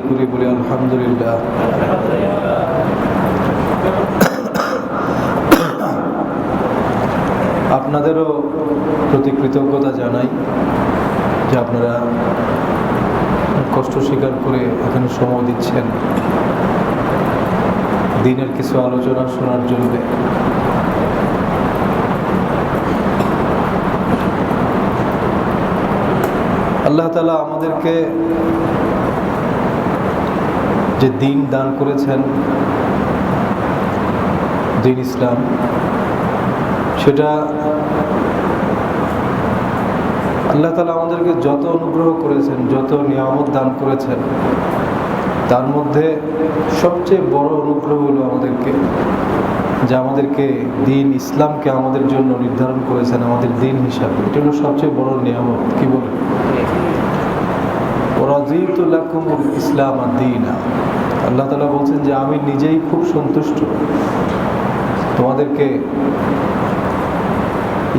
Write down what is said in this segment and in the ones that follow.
করি বলি আলহামদুলিল্লাহ। আপনাদেরও প্রতি কৃতজ্ঞতা জানাই যে আপনারা কষ্ট স্বীকার করে এখানে সময় দিচ্ছেন দিনের কিছু আলোচনা শোনার জন্য। আল্লাহ তাআলা আমাদেরকে যে দিন দান করেছেন, দিন ইসলাম, সেটা আল্লাহ তাআলা আমাদেরকে যত অনুগ্রহ করেছেন, যত নিয়ামত দান করেছেন, তার মধ্যে সবচেয়ে বড় অনুগ্রহ হলো আমাদেরকে দিন ইসলামকে আমাদের জন্য নির্ধারণ করেছেন আমাদের দিন হিসাবে। এটা হলো সবচেয়ে বড় নিয়ামত। কি বলে? ওয়ারাযীতু লাকুমুল ইসলাম দীনা। আল্লাহ তাআলা বলছেন যে আমি নিজেই খুব সন্তুষ্ট তোমাদেরকে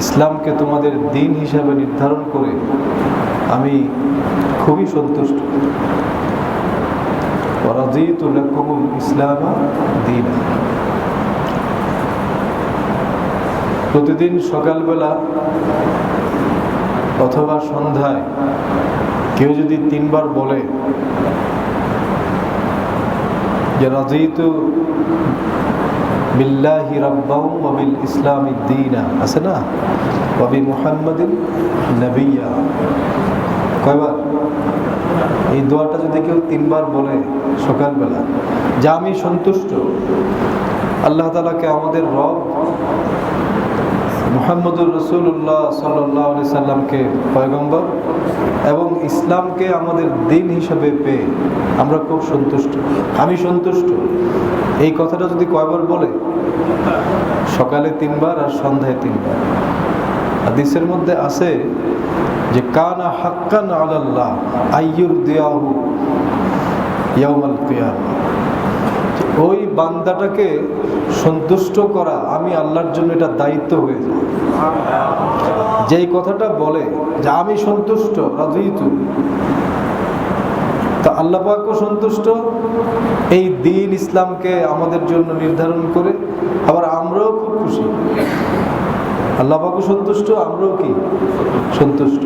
ইসলামকে তোমাদের দিন হিসাবে নির্ধারণ করে, আমি খুবই সন্তুষ্ট। ওয়ারাযীতু লাকুমুল ইসলাম দীনা। প্রতিদিন সকালবেলা অথবা সন্ধ্যায় কেউ যদি 3 বার বলে যে রাযীতু বিল্লাহি রাব্বান ওয়া বিল ইসলামি দীনা, আছে না, ওয়া বি মুহাম্মাদিন নবিয়্যা, কয়বার? এই দোয়াটা যদি কেউ 3 বার বলে সকালবেলা, যে আমি সন্তুষ্ট আল্লাহ তাআলাকে আমাদের রব মুহাম্মদুর রাসূলুল্লাহ সাল্লাল্লাহু আলাইহি সাল্লামকে পয়গম্বর এবং ইসলামকে আমাদের দিন হিসেবে পেয়ে আমরা খুব সন্তুষ্ট, আমি সন্তুষ্ট, এই কথাটা যদি কয়বার বলে? সকালে 3 বার আর সন্ধ্যায় 3 বার। হাদিসের মধ্যে আছে যে কানা হাক্কান আলাল্লাহ আইয়ুরদিয়াহু ইয়াউমাল কিয়ামা। ওই বান্দাটাকে সন্তুষ্ট করা আমি আল্লাহর জন্য এটা দায়িত্ব হয়ে যায়। যেই কথাটা বলে যে আমি সন্তুষ্ট, রাযীতু, তা আল্লাহ পাকও সন্তুষ্ট এই দিন ইসলামকে আমাদের জন্য নির্ধারণ করে, আবার আমরাও খুব খুশি। আল্লাহ পাকও সন্তুষ্ট, আমরাও কি সন্তুষ্ট।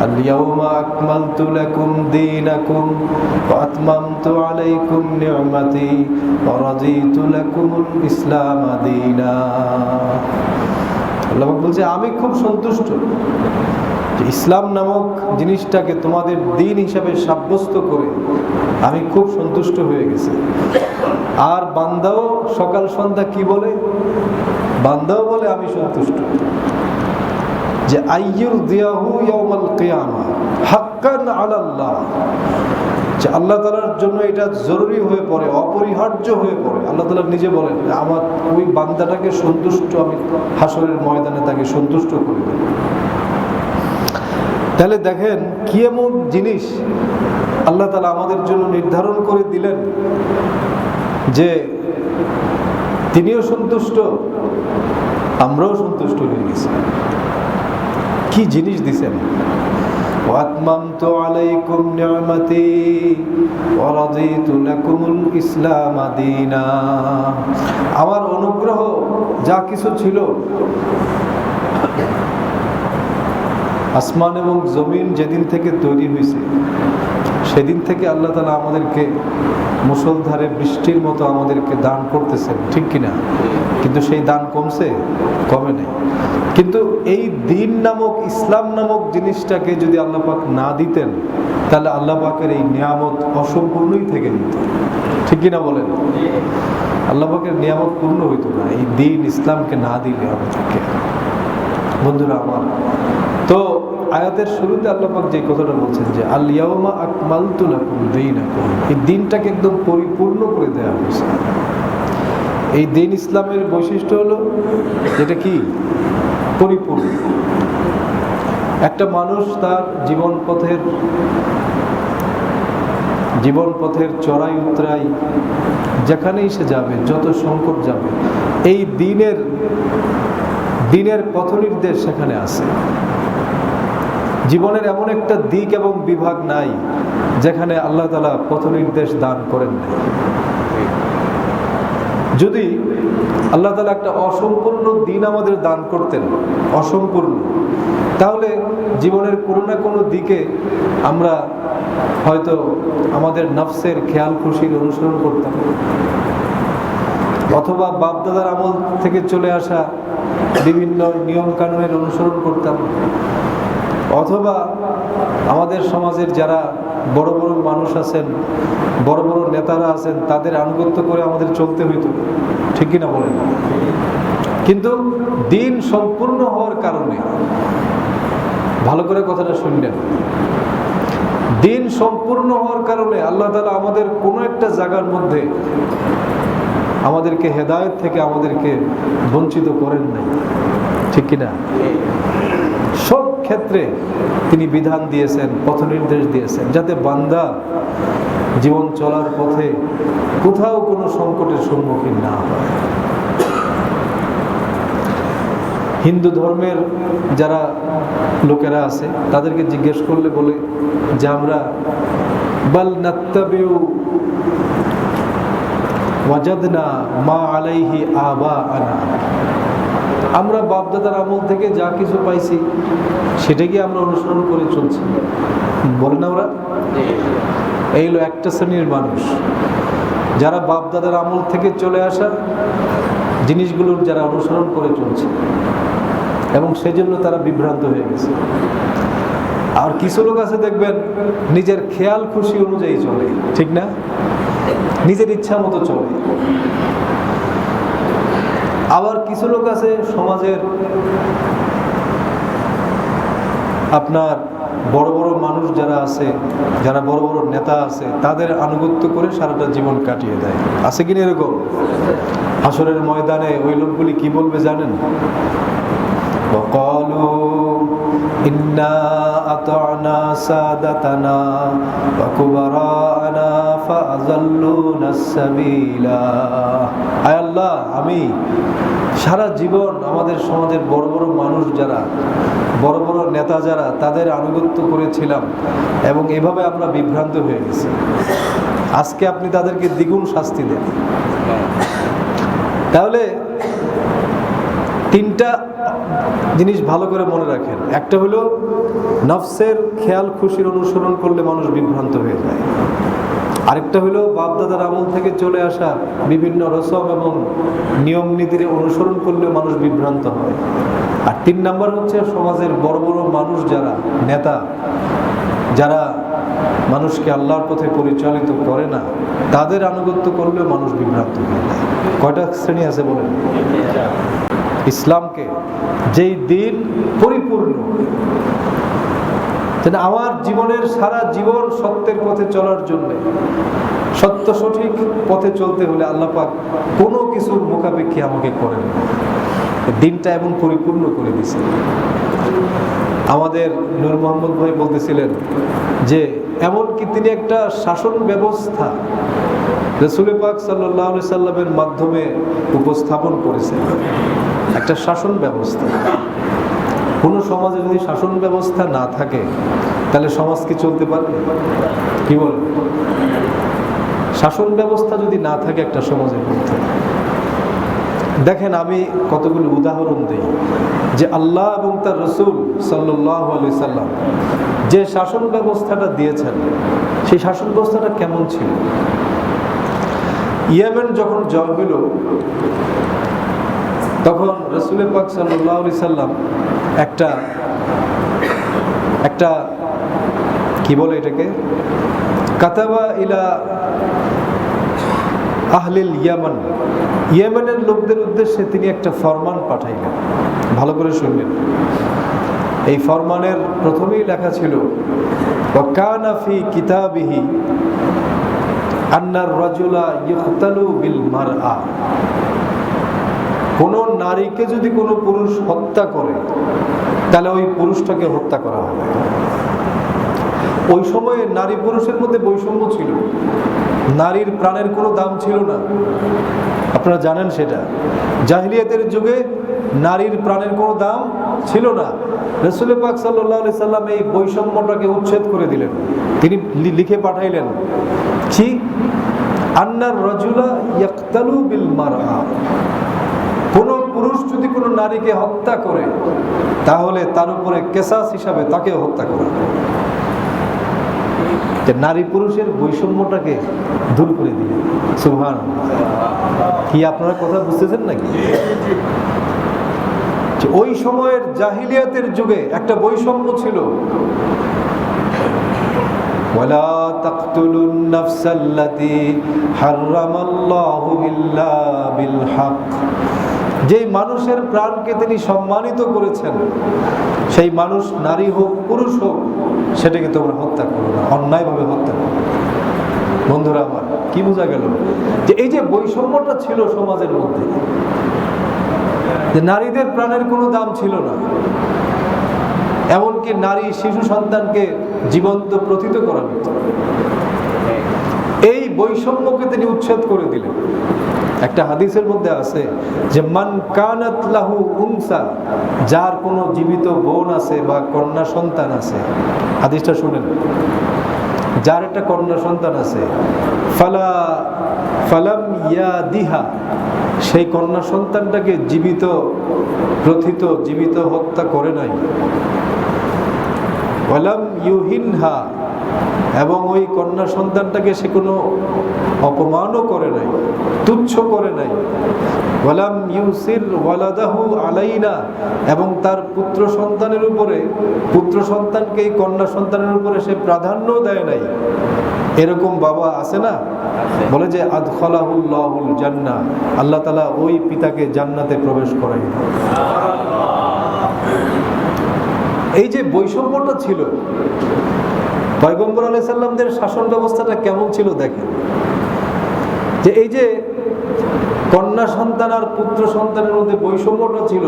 আল-ইয়াউমা আকমালতু লাকুম দীনাকুম ওয়া আতমামতু আলাইকুম নি'মাতি ওয়া রাযীতু লাকুমুল ইসলাম দীনা। আল্লাহ পাক বলছে আমি খুব সন্তুষ্ট যে ইসলাম নামক জিনিসটাকে তোমাদের দিন হিসাবে সাব্যস্ত করে আমি খুব সন্তুষ্ট হয়ে গেছি। আর বান্দাও সকাল সন্ধ্যা কি বলে? বান্দাও বলে আমি সন্তুষ্ট যে আইয়ুরদিয়াহু ইয়াউমাল কিয়ামা হাক্কান আলাল্লাহ, যে আল্লাহ তাআলার জন্য এটা জরুরি হয়ে পড়ে, অপরিহার্য হয়ে পড়ে। আল্লাহ তাআলা নিজে বলেন আমার ওই বান্দাটাকে সন্তুষ্ট আমি হাসরের ময়দানে তাকে সন্তুষ্ট করে দেব। তাহলে দেখেন কি এমন জিনিস আল্লাহ তাআলা আমাদের জন্য নির্ধারণ করে দিলেন যে তিনিও সন্তুষ্ট, আমরাও সন্তুষ্ট হয়ে গেছি। কি জিনিস দিছেন? ওয়া আতমামতু আলাইকুম নি'মাতি ওয়া রাযীতু লাকুমুল ইসলাম দীনা। আমার অনুগ্রহ যা কিছু ছিল, আসমান এবং জমিন যেদিন থেকে তৈরি হয়েছে সেদিন থেকে আল্লাহ তাআলা আমাদেরকে মুষলধারে বৃষ্টির মতো আমাদেরকে দান করতেছেন, ঠিক কিনা? কিন্তু সেই দান কমছে? কমে নাই। কিন্তু এই দিন নামক ইসলাম নামক জিনিসটাকে যদি আল্লাহ পাক না দিতেন তাহলে আল্লাহ পাকের এই নিয়ামত অসম্পূর্ণই থেকে যেত, ঠিক কিনা বলেন? আল্লাহ পাকের নিয়ামত পূর্ণ হইতো না এই দিন ইসলামকে না দিলে আমাদেরকে। বন্ধুরা আমার, তো আয়াতের শুরুতে আল্লাহ পাক যে কথাটা বলছেন যে আল ইয়াউমা আকমালতু লাকুম দীনাকুম, এই দিনটাকে একদম পরিপূর্ণ করে দেওয়া হয়েছে। এই দিন ইসলামের বৈশিষ্ট্য হলো যেটা কি পরিপূর্ণ। একটা মানুষ তার জীবন পথের চড়াই উতরাই যেখানেই সে যাবে, যত সংকট যাবে, এই দিনের পথনির্দেশ সেখানে আছে। জীবনের এমন একটা দিক এবং বিভাগ নাই যেখানে আল্লাহ তাআলা পথ নির্দেশ দান করেন নাই। যদি আল্লাহ তাআলা একটা অসম্পূর্ণ দিন আমাদের দান করতেন, অসম্পূর্ণ, তাহলে জীবনের কোনো না কোনো দিকে আমরা হয়তো আমাদের নফসের খেয়াল খুশির অনুসরণ করতাম, অথবা বাপদাদার আমল থেকে চলে আসা বিভিন্ন নিয়ম কানুনের অনুসরণ করতাম, অথবা আমাদের সমাজের যারা বড় বড় মানুষ আছেন, বড় বড় নেতারা আছেন, তাদের আনুগত্য করে আমাদের চলতে হইতো, ঠিক কিনা বলেন? কিন্তু দিন সম্পূর্ণ হওয়ার কারণে, ভালো করে কথাটা শুনবেন, দিন সম্পূর্ণ হওয়ার কারণে আল্লাহ তাআলা আমাদের কোনো একটা জায়গার মধ্যে আমাদেরকে হেদায়েত থেকে আমাদেরকে বঞ্চিত করেন নাই, ঠিক কিনা? সব ক্ষেত্রে তিনি বিধান দিয়েছেন, পথ নির্দেশ দিয়েছেন, যাতে বান্দা জীবন চলার পথে কোথাও কোনো সংকটের সম্মুখীন না হয়। হিন্দু ধর্মের যারা লোকেরা আছে তাদেরকে জিজ্ঞেস করলে বলে যে আমরা বাল নাত্তাবিউ ওয়াজাদনা মা আলাইহি আবাআনা, আমরা বাপদাদার আমল থেকে যা কিছু পাইছি সেটাকে আমরা অনুসরণ করে চলছি, বলে না ওরা? এই হলো একটা শ্রেণীর মানুষ যারা বাপদাদার আমল থেকে চলে আসা জিনিসগুলোর যারা অনুসরণ করে চলছে, এবং সেজন্য তারা বিভ্রান্ত হয়ে গেছে। আর কিছু লোক আছে দেখবেন নিজের খেয়াল খুশি অনুযায়ী চলে, ঠিক না? নিজের ইচ্ছা মতো চলে। আবার কিছু লোক আছে সমাজের আপনার বড় বড় মানুষ যারা আছে, যারা বড় বড় নেতা আছে, তাদের আনুগত্য করে সারাটা জীবন কাটিয়ে দেয়। আছে কিনা এরকম? হাসরের ময়দানে ওই লোকগুলি কি বলবে জানেন? وقالوا إنا أطعنا سادتنا وكبراءنا فأضلونا السبيلا। আয় আল্লাহ, আমি সারা জীবন আমাদের সমাজের বড় বড় মানুষ যারা, বড় বড় নেতা যারা, তাদের আনুগত্য করেছিলাম এবং এভাবে আমরা বিভ্রান্ত হয়ে গেছি। আজকে আপনি তাদেরকে দ্বিগুণ শাস্তি দেন। তাহলে তিনটা জিনিস ভালো করে মনে রাখেন। একটা হলো নফসের খেয়াল খুশির অনুসরণ করলে মানুষ বিভ্রান্ত হয়ে যায়। আরেকটা হলো বাপদাদার আমল থেকে চলে আসা বিভিন্ন রসম এবং নিয়ম নীতির অনুসরণ করলে মানুষ বিভ্রান্ত হয়। আর 3 নাম্বার হচ্ছে সমাজের বড় বড় মানুষ যারা, নেতা যারা মানুষকে আল্লাহর পথে পরিচালিত করে না, তাদের আনুগত্য করলেও মানুষ বিভ্রান্ত হয়ে যায়। কয়টা শ্রেণী আছে বলেন? ইসলামকে যেই দিন পরিপূর্ণ, আমার জীবনের সারা জীবন সত্যের পথে চলার জন্য, সত্য সঠিক পথে চলতে হলে আল্লাহ পাক কোনো কিছুর মুখাপেক্ষী আমাকে করেন না, দিনটা এমন পরিপূর্ণ করে দিয়েছে। আমাদের নূর মোহাম্মদ ভাই বলতেছিলেন যে এমনকি তিনি একটা শাসন ব্যবস্থা রাসূল পাক সাল্লাল্লাহু আলাইহি সাল্লামের মাধ্যমে উপস্থাপন করেছেন, একটা শাসন ব্যবস্থা। কোনো সমাজে যদি শাসন ব্যবস্থা না থাকে তাহলে সমাজ কি চলতে পারে? কি বলেন? শাসন ব্যবস্থা যদি না থাকে একটা সমাজের মধ্যে, দেখেন আমি কতগুলো উদাহরণ দিই যে আল্লাহ এবং তার রাসূল সাল্লাল্লাহু আলাইহি সাল্লাম যে শাসন ব্যবস্থাটা দিয়েছেন, সেই শাসন ব্যবস্থাটা কেমন ছিল। ইয়েমেন যখন জয় হইল, তখন রাসূল পাক সাল্লাল্লাহু আলাইহি সাল্লাম একটা কি বলে এটাকে, কাতাবা ইলা আহলিল ইয়ামান, ইয়েমেনের লোকদের উদ্দেশ্যে তিনি একটা ফরমান পাঠাইলেন। ভালো করে শুনবেন। এই ফরমানের প্রথমেই লেখা ছিল ওয়া কানা ফি কিতাবিহি আন্নার রাজুলা ইউকতালু বিল মারআ, কোন নারীকে যদি কোনো পুরুষ হত্যা করে তাহলে ওই পুরুষটাকে হত্যা করা হবে। ওই সময়ে নারী পুরুষের মধ্যে বৈষম্য ছিল, নারীর প্রাণের কোনো দাম ছিল না, আপনারা জানেন সেটা। জাহিলিয়াতের যুগে নারীর প্রাণের কোনো দাম ছিল না, রাসূল পাক সাল্লাল্লাহু আলাইহি সাল্লাম এই বৈষম্যটাকে উচ্ছেদ করে দিলেন। তিনি লিখে পাঠাইলেন কি আন্নার রাজুলা ইয়াকতালু বিল মারআ, কোন পুরুষ যদি কোনো নারীকে হত্যা করে তাহলে তার উপরে কিসাস হিসাবে তাকেও হত্যা করা। যে নারী পুরুষের বৈষম্যটাকে দূর করে দিলেন। সুবহানাল্লাহ। কি আপনারা কথা বুঝতেছেন নাকি? যে ওই সময়ের জাহিলিয়াতের যুগে একটা বৈষম্য ছিল। ওয়ালা তাকতুলুন নাফসাল্লাতী হারামাল্লাহু ইল্লা বিল হক, যেই মানুষের প্রাণকে তিনি সম্মানিত করেছেন সেই মানুষ নারী হোক পুরুষ হোক সেটাকে তোমরা হত্যা করো না, অন্যায়ভাবে হত্যা করো। বন্ধুরা আমার, কি বোঝা গেল? যে এই যে বৈষম্যটা ছিল সমাজের মধ্যে, যে নারীদের প্রাণের কোনো দাম ছিল না, এমনকি নারী শিশু সন্তানকে জীবন্ত প্রথিত করা হতো। এই বৈষম্যকে তিনি উচ্ছেদ করে দিলেন। একটা হাদিসের মধ্যে আছে যে মান কানাত লাহু উনসা, যার কোনো জীবিত বোন আছে বা কন্যা সন্তান আছে, হাদিসটা শুনেন, যার একটা কন্যা সন্তান আছে, ফালাম ইয়াদিহা, সেই কন্যা সন্তানটাকে জীবিত প্রথিত জীবিত হত্যা করে নাই, ওয়ালাম ইউহিনহা, এবং ওই কন্যা সন্তানটাকে সে কোনো অপমানও করে নাই, তুচ্ছ করে নাই, ওয়ালাম ইউসির ওয়ালাদাহু আলাইনা, এবং তার পুত্র সন্তানের উপরে, পুত্র সন্তানকে এই কন্যা সন্তানের উপরে সে প্রাধান্য দেয় নাই। এরকম বাবা আছে না? বলে যে আদখালাহুল্লাহুল জান্নাহ, আল্লাহ তাআলা ওই পিতাকে জান্নাতে প্রবেশ করায়। এই যে বৈষম্যটা ছিল, পয়গম্বর আলাইহিস সালামদের শাসন ব্যবস্থাটা কেমন ছিল দেখেন। যে এই যে কন্যা সন্তান আর পুত্র সন্তানের মধ্যে বৈষম্যটা ছিল,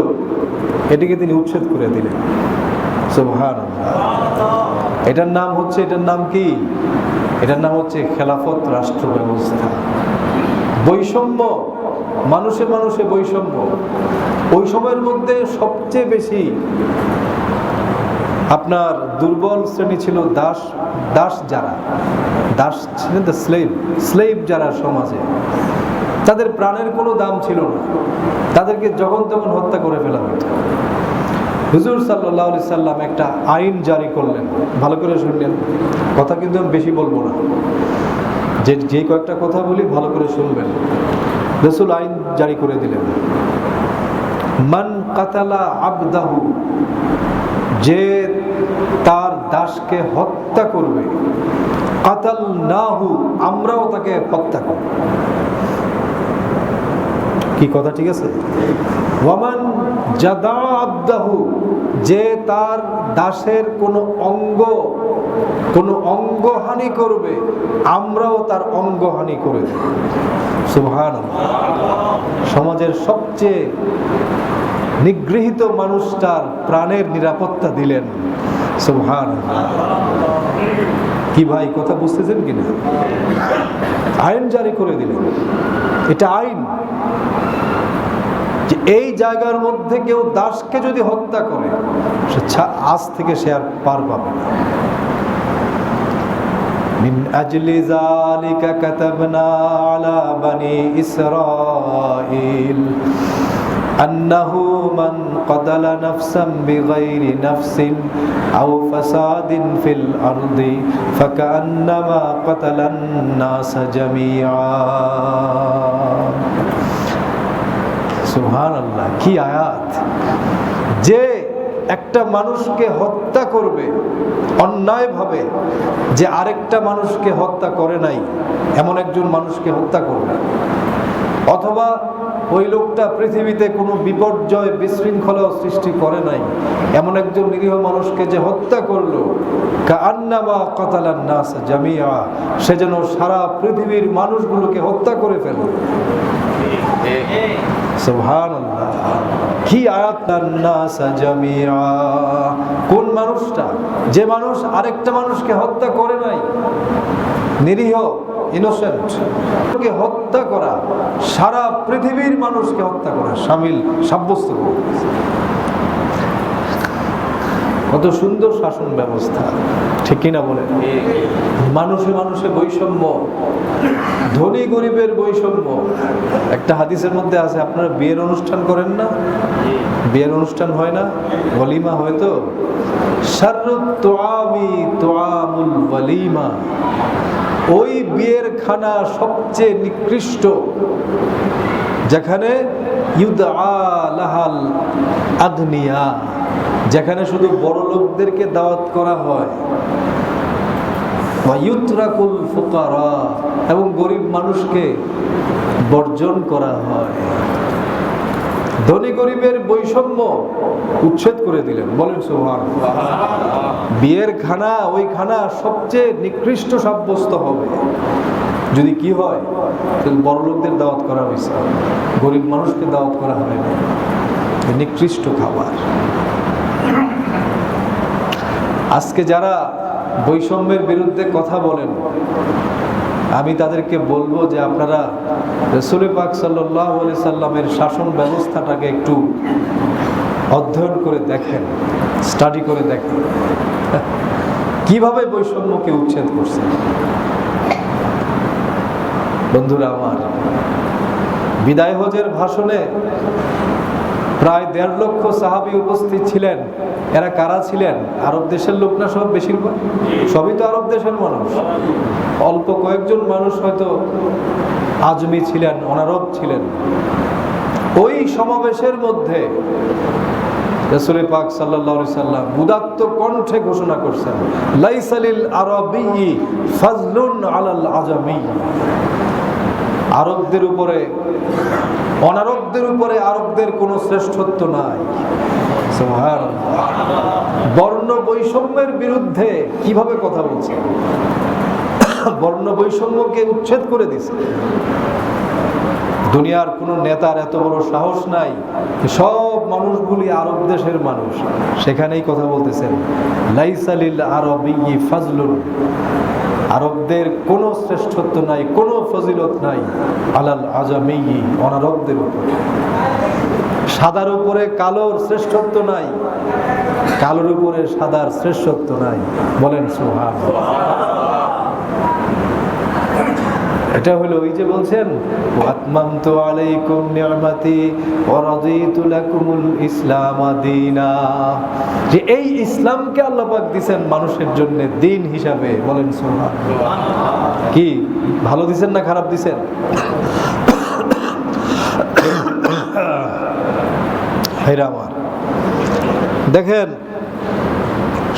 এটাকে তিনি উচ্ছেদ করে দিলেন। সুবহানাল্লাহ। এটার নাম কি? এটার নাম হচ্ছে খেলাফত রাষ্ট্র ব্যবস্থা। বৈষম্য, মানুষে মানুষে বৈষম্য। ওই সময়ের মধ্যে সবচেয়ে বেশি আপনার দুর্বল শ্রেণী ছিল দাস যারা, দাস ছিলেন স্লেভ যারা সমাজে, তাদের প্রাণের কোনো দাম ছিল না, তাদেরকে যখন তখন হত্যা করে ফেলা হতো। হুজুর সাল্লাল্লাহু আলাইহি সাল্লাম একটা আইন জারি করলেন, ভালো করে শুনলেন, কথা কিন্তু আমি বেশি বলবো না, যে কয়েকটা কথা বলি ভালো করে শুনবেন। রাসূল আইন জারি করে দিলেন, মান কাতালা আবদাহু, যে তার দাসকে হত্যা করবে, কাতালনাহু, আমরাও তাকে হত্যা করব। কি কথা ঠিক আছে? ওয়ামান জাদা আবদাহু, যে তার দাসের কোনো অঙ্গহানি করবে, আমরাও তার অঙ্গহানি করে দেব। সুবহানাল্লাহ। সমাজের সবচেয়ে নিগৃহীত মানুষটার প্রাণের নিরাপত্তা দিলেন। সুবহানাল্লাহ। কি ভাই, কথা বুঝতেছেন কিনা? আইন জারি করে দিলেন। এটা আইন যে এই জায়গার মধ্যে কেউ দাসকে যদি হত্যা করে, আজ থেকে সে আর পার পাবে না। মিন আজলি যালিকা কাতাবনা আলা বানি ইসরাঈল আন্নাহু মান কাতালা নাফসান বিগাইরি নাফসিন আও ফাসাদিন ফিল আরদি ফাকান্নামা কাতালান নাস জামিআ। সুবহানাল্লাহ, কি আয়াত! যে একটা মানুষকে হত্যা করবে অন্যায়ভাবে, যে আরেকটা মানুষকে হত্যা করে নাই, এমন একজন মানুষকে হত্যা করবে, অথবা ওই লোকটা পৃথিবীতে কোনো বিপর্যয় বিশৃঙ্খলা সৃষ্টি করে নাই, এমন একজন নিরীহ মানুষকে যে হত্যা করলো, কাআন্নামা কাতালান নাস জামিআ, সে যেন সারা পৃথিবীর মানুষগুলোকে হত্যা করে ফেলল। সুবহানাল্লাহ, কি আয়াত! নাস জামিআ, কোন মানুষটা? যে মানুষ আরেকটা মানুষকে হত্যা করে নাই, নিরীহ ইনোসেন্ট কে হত্যা করা, সারা পৃথিবীর মানুষকে হত্যা করা শামিল সাব্যস্ত করে। কত সুন্দর শাসন ব্যবস্থা, ঠিক কিনা বলেন? মানুষে মানুষে বৈষম্য, ধনী গরিবের বৈষম্য। একটা হাদিসের মধ্যে আছে, আপনারা বিয়ের অনুষ্ঠান করেন না? বিয়ের অনুষ্ঠান হয় না, ওয়ালিমা হয়তো, শাররুত তুআমি তুআমুল ওয়ালিমা, ওই বিয়ের খানা সবচেয়ে নিকৃষ্ট যেখানে ইউদআ লাহাল আগনিয়া, যেখানে শুধু বড় লোকদেরকে দাওয়াত করা হয়, ওয়া ইউতরাকুল ফুকারা, এবং গরিব মানুষকে বর্জন করা হয়। ধনী গরিবের বৈষম্য উচ্ছেদ করে দিলেন, বলেন সুবহানাল্লাহ। বিয়ের খানা, ওই খানা সবচেয়ে নিকৃষ্ট সাব্যস্ত হবে যদি কি হয়, বড় লোকদের দাওয়াত করা হয়েছে, গরিব মানুষকে দাওয়াত করা হয় না, নিকৃষ্ট খাবার। আজকে যারা বৈষম্যের বিরুদ্ধে কথা বলেন, আমি তাদেরকে বলবো যে আপনারা রাসূল পাক সাল্লাল্লাহু আলাইহি সাল্লামের শাসন ব্যবস্থাটাকে একটু অধ্যয়ন করে দেখেন, স্টাডি করে দেখেন কিভাবে বৈষম্যকে উচ্ছেদ করছে। বন্ধুরা আমার, বিদায় হজের ভাষণে প্রায় 1.5 লক্ষ সাহাবী উপস্থিত ছিলেন। এরা কারা ছিলেন? আরব দেশের লোক না সব? বেশিরভাগ সবই তো আরব দেশের মানুষ। অল্প কয়েকজন মানুষ হয়তো আজমি ছিলেন, অনারব ছিলেন। ওই সমাবেশের মধ্যে রাসূল পাক সাল্লাল্লাহু আলাইহি সাল্লাম উদাত্ত কণ্ঠে ঘোষণা করছেন, লাইসা লিল আরাবিয়্যি ফাজলুন আলাল আজামি। আরবদের উপরে অনারবদের উপরে আরবদের কোনো শ্রেষ্ঠত্ব নাই। সুবহানাল্লাহ। বর্ণ বৈষম্যের বিরুদ্ধে কিভাবে কথা বলছে, বর্ণ বৈষম্যকে উচ্ছেদ করে দিছে। দুনিয়ার কোন নেতার এত বড় সাহস নাই, সব মানুষগুলি আরব দেশের মানুষ, সেখানেই কথা বলতেছেন, লাইসা লিল আরাবিয়্যি ফাজলুন, আরবদের কোনো শ্রেষ্ঠত্ব নাই, কোনো ফজিলত নাই, আলাল আজামিয়্যি, অনারবদের উপরে। সাদার উপরে কালোর শ্রেষ্ঠত্ব নাই, কালোর উপরে সাদার শ্রেষ্ঠত্ব নাই, বলেন সুবহানাল্লাহ। এটা হলো ওই যে বলছেন, আতমামতু আলাইকুম নি'মাতি ওয়া রাদিতু লাকুমুল ইসলাম দীনা, যে এই ইসলামকে আল্লাহ পাক দিবেন মানুষের জন্য দিন হিসাবে, বলেন সুবহানাল্লাহ। কি ভালো দিবেন না খারাপ দিবেন? ভাইরা আমার, দেখেন,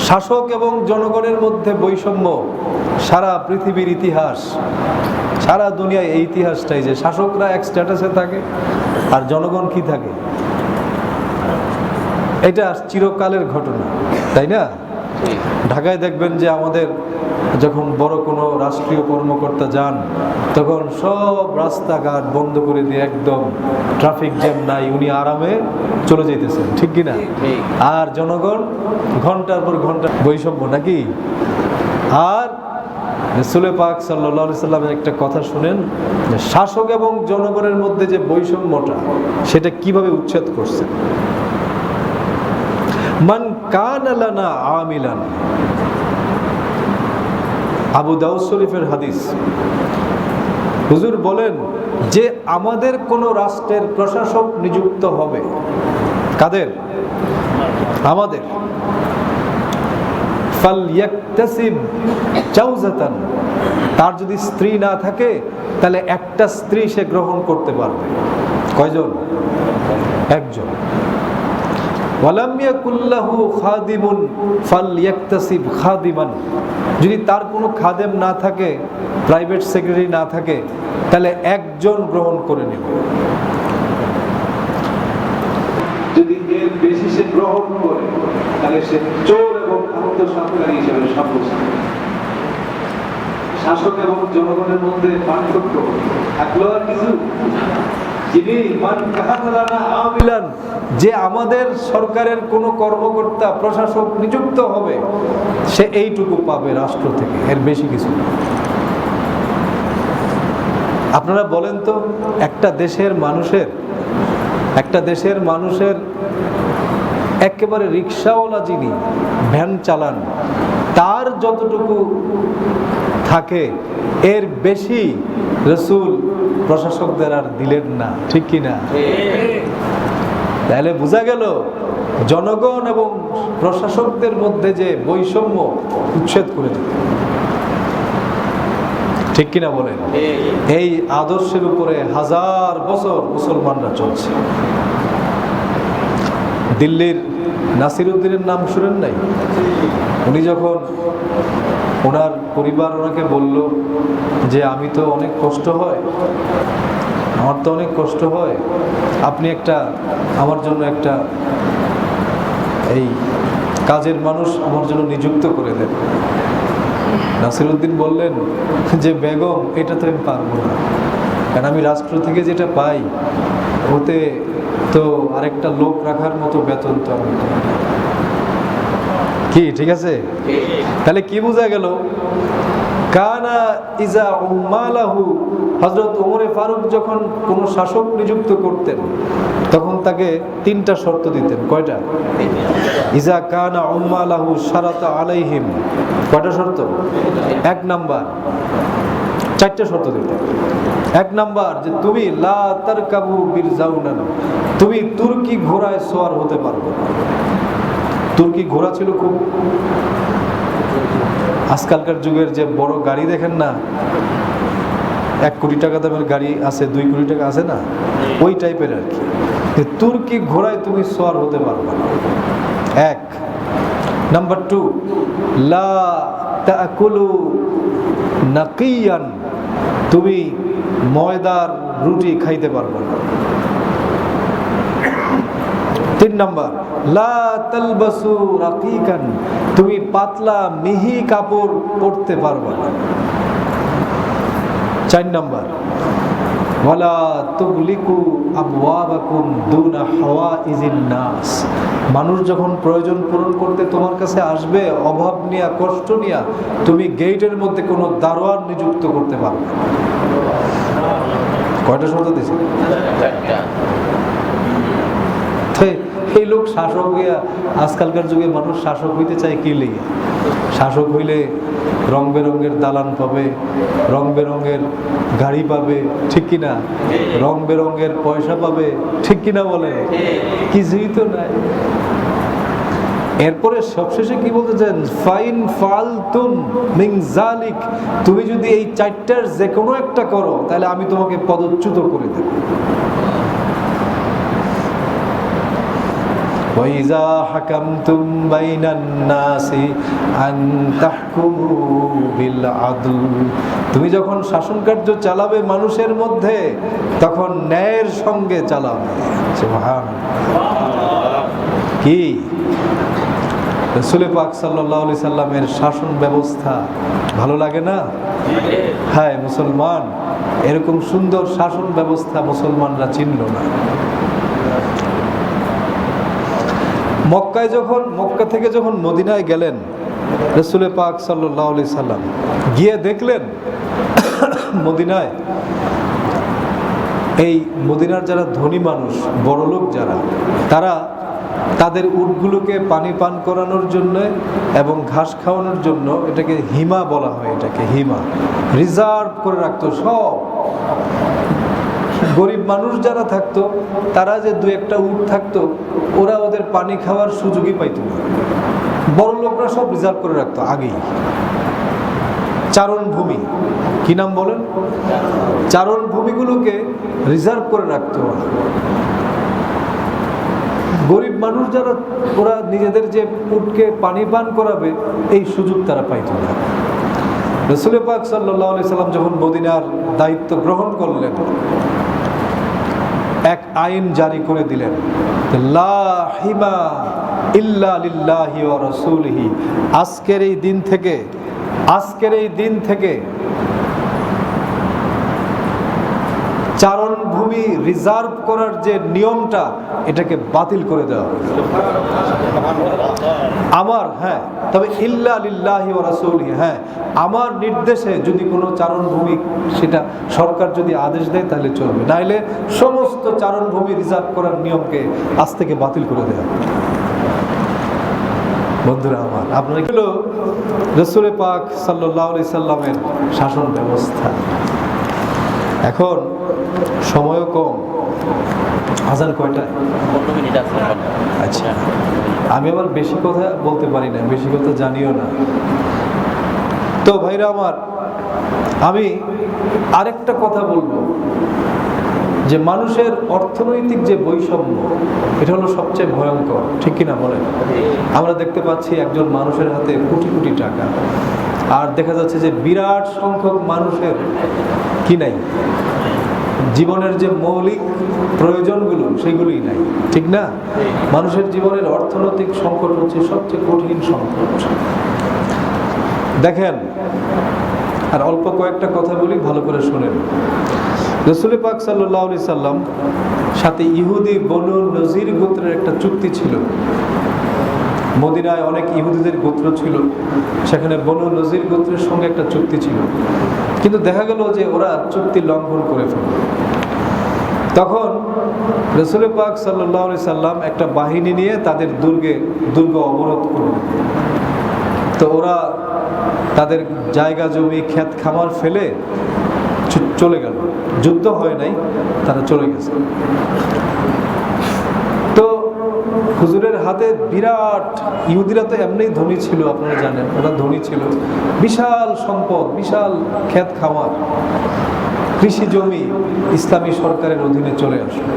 শাসক এবং জনগণের মধ্যে বৈষম্য সারা পৃথিবীর ইতিহাস, সারা দুনিয়ায় এই ইতিহাসটাই যে শাসকরা এক স্ট্যাটাসে থাকে আর জনগণ কি থাকে, এটা চিরকালের ঘটনা, তাই না? ঢাকায় দেখবেন যে আমাদের যখন বড় কোনো রাষ্ট্রীয় কর্মকর্তা যান, তখন সব রাস্তাঘাট বন্ধ করে দিয়ে, একদম ট্রাফিক জ্যাম নাই, উনি আরামে চলে যাইতেছেন, ঠিক কিনা? আর জনগণ ঘন্টার পর ঘন্টা, বৈষম্য নাকি? আর রাসূল পাক সাল্লাল্লাহু আলাইহি সাল্লামের একটা কথা শুনেন, যে শাসক এবং জনগণের মধ্যে যে বৈষম্যটা, সেটা কিভাবে উচ্ছেদ করছে। মান কানা লানা আমিলান, আবু দাউদ শরীফের হাদিস। হুজুর বলেন যে আমাদের কোন রাষ্ট্রের প্রশাসক নিযুক্ত হবে, কাদের? আমাদের। ফালইয়াকতাসিব জাওজাতান, তার যদি স্ত্রী না থাকে তাহলে একটা স্ত্রী সে গ্রহণ করতে পারবে। কয়জন? একজন। ওয়ালাম ইয়াকুল্লাহু খাদিমুন ফালইয়াকতাসিব খাদিমান, যদি তার কোনো খাদেম না থাকে, প্রাইভেট সেক্রেটারি না থাকে, তাহলে একজন গ্রহণ করে নেবে। যদি এর বেশি সে গ্রহণ করে, তাহলে সে চোর এবং আত্মসাৎকারী হিসেবে সাব্যস্ত। শাসক এবং জনগণের মধ্যে পার্থক্য থাকলো আর কিছু? যিনি যে আমাদের সরকারের কোন কর্মকর্তা প্রশাসক নিযুক্ত হবে, সে এইটুকু পাবে রাষ্ট্র থেকে, এর বেশি কিছু। আপনারা বলেন তো, একটা দেশের মানুষের একেবারে রিক্সাওয়ালা যিনি ভ্যান চালান তার যতটুকু থাকে এর বেশি রাসূল প্রশাসকদের আর দিলেন না, ঠিক কিনা? তাহলে বোঝা গেল জনগণ এবং প্রশাসকদের মধ্যে যে বৈষম্য উচ্ছেদ করে দিল, ঠিক কিনা বলেন? এই আদর্শের উপরে হাজার বছর মুসলমানরা চলছে। দিল্লির নাসিরউদ্দিনের নাম শুনেন নাই? উনি যখন ওনার পরিবার ওনাকে বলল যে আমি তো অনেক কষ্ট হয়, আমার তো অনেক কষ্ট হয়, আপনি আমার জন্য একটা এই কাজের মানুষ আমার জন্য নিযুক্ত করে দেন। নাসিরউদ্দিন বললেন যে বেগম, এটা তো আমি পারবো না, কারণ আমি রাষ্ট্র থেকে যেটা পাই ওতে তো আরেকটা লোক রাখার মতো বেতন তো আমি কি, ঠিক আছে? তাহলে কি বোঝা গেল? কানা ইজা উম্মালাহু, হযরত ওমর ফারুক যখন কোন শাসক নিযুক্ত করতেন তখন তাকে 3টা শর্ত দিতেন। কয়টা? ইজা কানা উম্মালাহু শারাতা আলাইহিম। কয়টা শর্ত? 1 নাম্বার, 4টা শর্ত দিতেন। 1 নাম্বার যে তুমি লা তারকাবু বিরজাউনান, তুমি তুর্কি ঘোড়ায় সওয়ার হতে পারবে না। তুর্কি ঘোড়া ছিল খুব, আজকালকার যুগের যে বড় গাড়ি দেখেন না, 1 কোটি টাকা দামের গাড়ি আছে, 2 কোটি টাকা আছে না, ওই টাইপের আর কি। তুর্কি ঘোড়ায় তুমি সওয়ার হতে পারবে না, 1। নাম্বার 2, লা তাকুলু নাকিয়ান, তুমি ময়দার রুটি খাইতে পারবে না। 3 নাম্বার, লা তালবাসু রাকিকান, তুমি পাতলা মিহি কাপড় পরতে পারবে না। 4 নাম্বার, ওয়ালা তুগলিকু আবওয়াবাকুম দুনা হাওয়াইজিন নাস, মানুষ যখন প্রয়োজন পূরণ করতে তোমার কাছে আসবে অভাব নিয়া, কষ্ট নিয়া, তুমি গেটের মধ্যে কোনো দারোয়ান নিযুক্ত করতে পারবে না। কয়টা শর্ত দিয়েছে? এই লোক শাসক হইয়া, আজকালকার যুগে মানুষ শাসক হইতে চায় কি লেগে? শাসক হইলে রং বেরঙের দালান পাবে, রং বেরঙের গাড়ি পাবে, ঠিক কিনা? রং বেরঙের পয়সা পাবে, ঠিক কিনা বলে? কিছুই তো নাই। এরপরে সবশেষে কি বলতে চান? ফাইন ফালতুম মিন যালিক, তুমি যদি এই 4টার যে কোনো একটা করো তাহলে আমি তোমাকে পদচ্যুত করে দেব। ওয়াইজা হাকামতুম বাইনান নাসি আন তাহকুমু বিল আদল, তুমি যখন শাসন কার্য চালাবে মানুষের মধ্যে তখন ন্যায়ের সঙ্গে চালাবে। সুবহানাল্লাহ। কি রাসূল পাক সাল্লাল্লাহু আলাইহি সাল্লামের শাসন ব্যবস্থা ভালো লাগে না? হ্যাঁ, মুসলমান এরকম সুন্দর শাসন ব্যবস্থা মুসলমানরা চিনল না। মক্কা থেকে যখন মদিনায় গেলেন রাসূল পাক সাল্লাল্লাহু আলাইহি সাল্লাম, গিয়ে দেখলেন মদিনায় এই মদিনার যারা ধনী মানুষ, বড় লোক যারা, তারা তাদের উটগুলোকে পানি পান করানোর জন্য এবং ঘাস খাওয়ানোর জন্য, এটাকে হিমা বলা হয়, এটাকে হিমা রিজার্ভ করে রাখতো সব। গরিব মানুষ যারা থাকতো তারা যে 2-1টা উট থাকতো, ওরা ওদের পানি খাওয়ার সুযোগই পাইত না। বড় লোকরা সব রিজার্ভ করে রাখতো আগেই। চারণ ভূমি, কি নাম বলেন? চারণ ভূমিগুলোকে রিজার্ভ করে রাখতো। গরিব মানুষ যারা, ওরা নিজেদের যে উটকে পানি পান করাবে এই সুযোগ তারা পাইত না। রাসূল পাক সাল্লাল্লাহু আলাইহি সাল্লাম যখন মদিনার দায়িত্ব গ্রহণ করলেন, এক আইন জারি করে দিলেন, লা হিমা ইল্লা লিল্লাহি ওয়া রাসূলিহি। আজকের এই দিন থেকে চারণ ভূমি রিজার্ভ করার যে নিয়মটা, এটাকে বাতিল করে দেওয়া আমার। হ্যাঁ, তবে ইল্লা লিল্লাহি ওয়া রাসূলিহি, হ্যাঁ, আমার নির্দেশে যদি কোনো চারণ ভূমি, সেটা সরকার যদি আদেশ দেয় তাহলে চলবে, নাইলে সমস্ত চারণ ভূমি রিজার্ভ করার নিয়মকে আজ থেকে বাতিল করে দেওয়া। বন্ধুরা আমার, আপনারা হলো রাসূল পাক সাল্লাল্লাহু আলাইহি সাল্লামের শাসন ব্যবস্থা। এখন সময়ও কম, আজান কয়টায়? আচ্ছা, আমি আবার বেশি কথা বলতে পারি না, বেশি কথা জানিও না। তো ভাইরা আমার, আমি আরেকটা কথা বলবো যে মানুষের অর্থনৈতিক যে বৈষম্য, এটা হলো সবচেয়ে ভয়ঙ্কর, ঠিক কিনা বলেন? আমরা দেখতে পাচ্ছি একজন মানুষের হাতে কোটি কোটি টাকা, আর দেখা যাচ্ছে যে বিরাট সংখ্যক মানুষের কি নাই, জীবনের যে মৌলিক প্রয়োজনগুলো সেগুলোই নাই, ঠিক না? মানুষের জীবনের অর্থনৈতিক সংকট হচ্ছে সবচেয়ে কঠিন সংকট। দেখেন, আর অল্প কয়েকটা কথা বলি, ভালো করে শোনেন। রাসূল পাক সাল্লাল্লাহু আলাইহি সাল্লাম সাথে ইহুদি বনু নজির গোত্রের একটা চুক্তি ছিল। মদিনায় অনেক ইহুদিদের গোত্র ছিল, সেখানে বনু নজির গোত্রের সঙ্গে একটা চুক্তি ছিল, কিন্তু দেখা গেল যে ওরা চুক্তি লঙ্ঘন করে ফেলল। তখন রাসূল পাক সাল্লাল্লাহু আলাইহি সাল্লাম একটা বাহিনী নিয়ে তাদের দুর্গ অবরোধ করল। তো ওরা তাদের জায়গা জমি ক্ষেত খামার ফেলে চলে গেল, যুদ্ধ হয় নাই, তারা চলে গেছে। তো হুজুরের হাতে বিরাট, ইহুদিরা তো এমনিই ধনী ছিল, আপনারা জানেন, ওরা ধনী ছিল, বিশাল সম্পদ, বিশাল ক্ষেত খামার, কৃষি জমি ইসলামী সরকারের অধীনে চলে আসলো।